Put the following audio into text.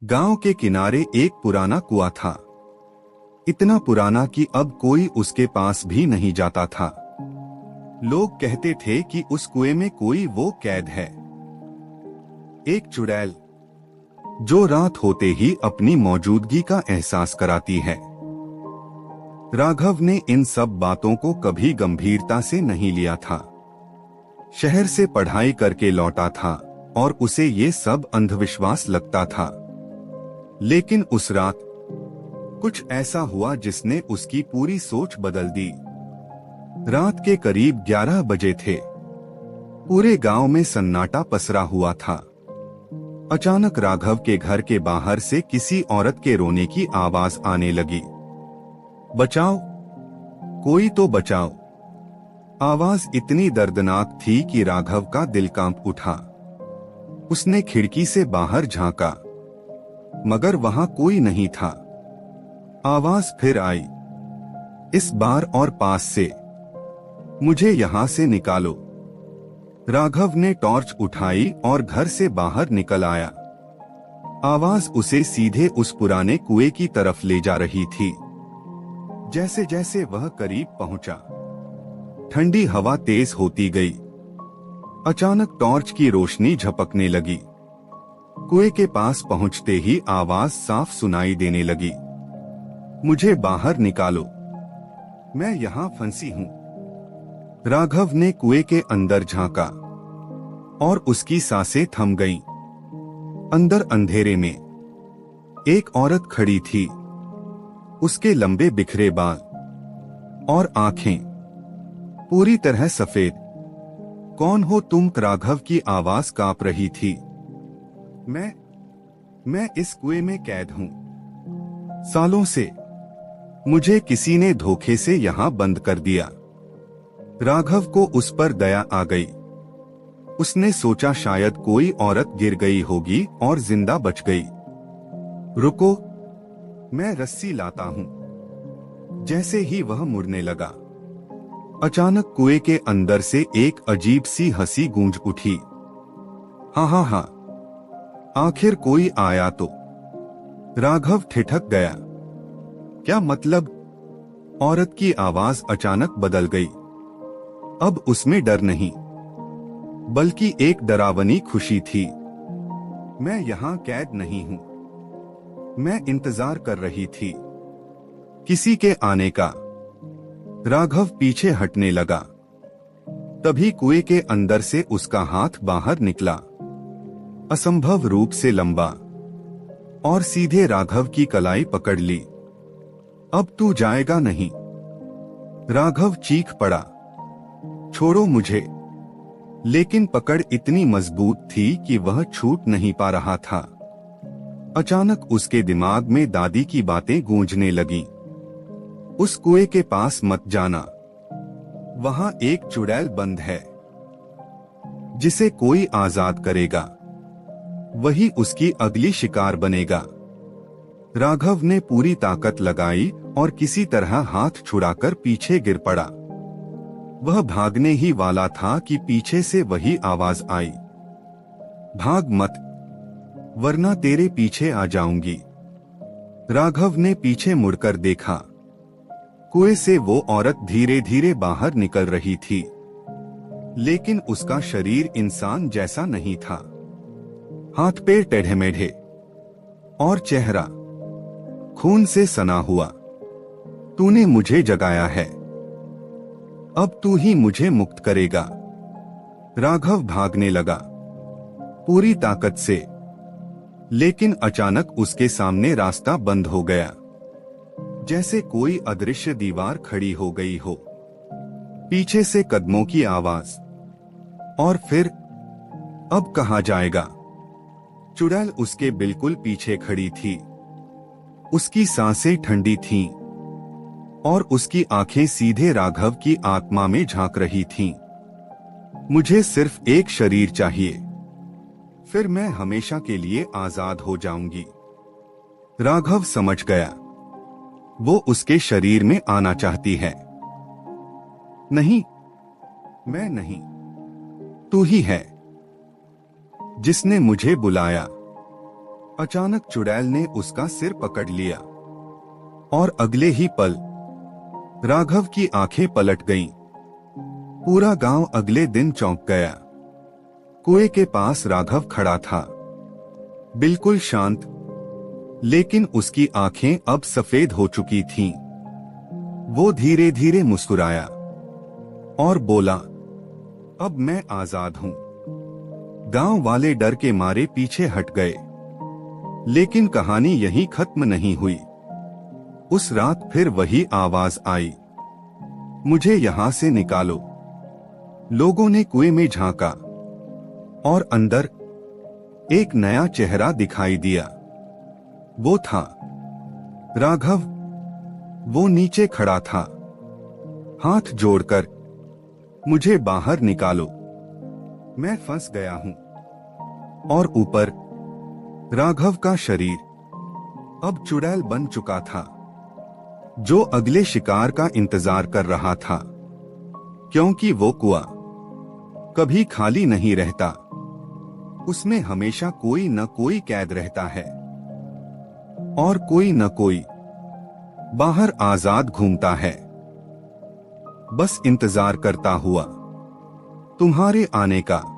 गांव के किनारे एक पुराना कुआं था। इतना पुराना कि अब कोई उसके पास भी नहीं जाता था। लोग कहते थे कि उस कुएं में कोई वो कैद है, एक चुड़ैल, जो रात होते ही अपनी मौजूदगी का एहसास कराती है। राघव ने इन सब बातों को कभी गंभीरता से नहीं लिया था। शहर से पढ़ाई करके लौटा था और उसे ये सब अंधविश्वास लगता था। लेकिन उस रात कुछ ऐसा हुआ जिसने उसकी पूरी सोच बदल दी। रात के करीब 11 बजे थे। पूरे गांव में सन्नाटा पसरा हुआ था। अचानक राघव के घर के बाहर से किसी औरत के रोने की आवाज आने लगी। बचाओ, कोई तो बचाओ। आवाज इतनी दर्दनाक थी कि राघव का दिल कांप उठा। उसने खिड़की से बाहर झांका, मगर वहां कोई नहीं था। आवाज फिर आई, इस बार और पास से, मुझे यहां से निकालो। राघव ने टॉर्च उठाई और घर से बाहर निकल आया। आवाज उसे सीधे उस पुराने कुएं की तरफ ले जा रही थी। जैसे जैसे वह करीब पहुंचा, ठंडी हवा तेज होती गई। अचानक टॉर्च की रोशनी झपकने लगी। कुएं के पास पहुंचते ही आवाज साफ सुनाई देने लगी, मुझे बाहर निकालो, मैं यहां फंसी हूं। राघव ने कुएं के अंदर झांका और उसकी सांसें थम गईं। अंदर अंधेरे में एक औरत खड़ी थी। उसके लंबे बिखरे बाल और आंखें पूरी तरह सफेद। कौन हो तुम? राघव की आवाज कांप रही थी। मैं इस कुएं में कैद हूं। सालों से मुझे किसी ने धोखे से यहां बंद कर दिया। राघव को उस पर दया आ गई। उसने सोचा शायद कोई औरत गिर गई होगी और जिंदा बच गई। रुको, मैं रस्सी लाता हूं। जैसे ही वह मुड़ने लगा, अचानक कुएं के अंदर से एक अजीब सी हंसी गूंज उठी। हाँ हाँ हाँ, आखिर कोई आया तो। राघव ठिठक गया। क्या मतलब? औरत की आवाज अचानक बदल गई। अब उसमें डर नहीं, बल्कि एक डरावनी खुशी थी। मैं यहां कैद नहीं हूं, मैं इंतजार कर रही थी किसी के आने का। राघव पीछे हटने लगा। तभी कुएं के अंदर से उसका हाथ बाहर निकला, असंभव रूप से लंबा, और सीधे राघव की कलाई पकड़ ली। अब तू जाएगा नहीं। राघव चीख पड़ा, छोड़ो मुझे। लेकिन पकड़ इतनी मजबूत थी कि वह छूट नहीं पा रहा था। अचानक उसके दिमाग में दादी की बातें गूंजने लगीं। उस कुएं के पास मत जाना, वहां एक चुड़ैल बंद है। जिसे कोई आजाद करेगा, वही उसकी अगली शिकार बनेगा। राघव ने पूरी ताकत लगाई और किसी तरह हाथ छुड़ाकर पीछे गिर पड़ा। वह भागने ही वाला था कि पीछे से वही आवाज आई, भाग मत, वरना तेरे पीछे आ जाऊंगी। राघव ने पीछे मुड़कर देखा। कुएं से वो औरत धीरे धीरे बाहर निकल रही थी, लेकिन उसका शरीर इंसान जैसा नहीं था। हाथ पैर टेढ़े मेढ़े और चेहरा खून से सना हुआ। तूने मुझे जगाया है, अब तू ही मुझे मुक्त करेगा। राघव भागने लगा पूरी ताकत से, लेकिन अचानक उसके सामने रास्ता बंद हो गया, जैसे कोई अदृश्य दीवार खड़ी हो गई हो। पीछे से कदमों की आवाज, और फिर अब कहां जाएगा? चुड़ैल उसके बिल्कुल पीछे खड़ी थी। उसकी सांसें ठंडी थीं और उसकी आंखें सीधे राघव की आत्मा में झांक रही थीं। मुझे सिर्फ एक शरीर चाहिए, फिर मैं हमेशा के लिए आजाद हो जाऊंगी। राघव समझ गया, वो उसके शरीर में आना चाहती है। नहीं, मैं नहीं, तू ही है जिसने मुझे बुलाया। अचानक चुड़ैल ने उसका सिर पकड़ लिया और अगले ही पल राघव की आंखें पलट गईं। पूरा गांव अगले दिन चौंक गया। कुएं के पास राघव खड़ा था, बिल्कुल शांत, लेकिन उसकी आंखें अब सफेद हो चुकी थीं। वो धीरे धीरे मुस्कुराया और बोला, अब मैं आजाद हूं। गांव वाले डर के मारे पीछे हट गए। लेकिन कहानी यहीं खत्म नहीं हुई। उस रात फिर वही आवाज आई, मुझे यहां से निकालो। लोगों ने कुएं में झांका और अंदर एक नया चेहरा दिखाई दिया। वो था राघव। वो नीचे खड़ा था, हाथ जोड़कर, मुझे बाहर निकालो, मैं फंस गया हूं। और ऊपर राघव का शरीर अब चुड़ैल बन चुका था, जो अगले शिकार का इंतजार कर रहा था। क्योंकि वो कुआं कभी खाली नहीं रहता, उसमें हमेशा कोई न कोई कैद रहता है और कोई न कोई बाहर आजाद घूमता है, बस इंतजार करता हुआ तुम्हारे आने का।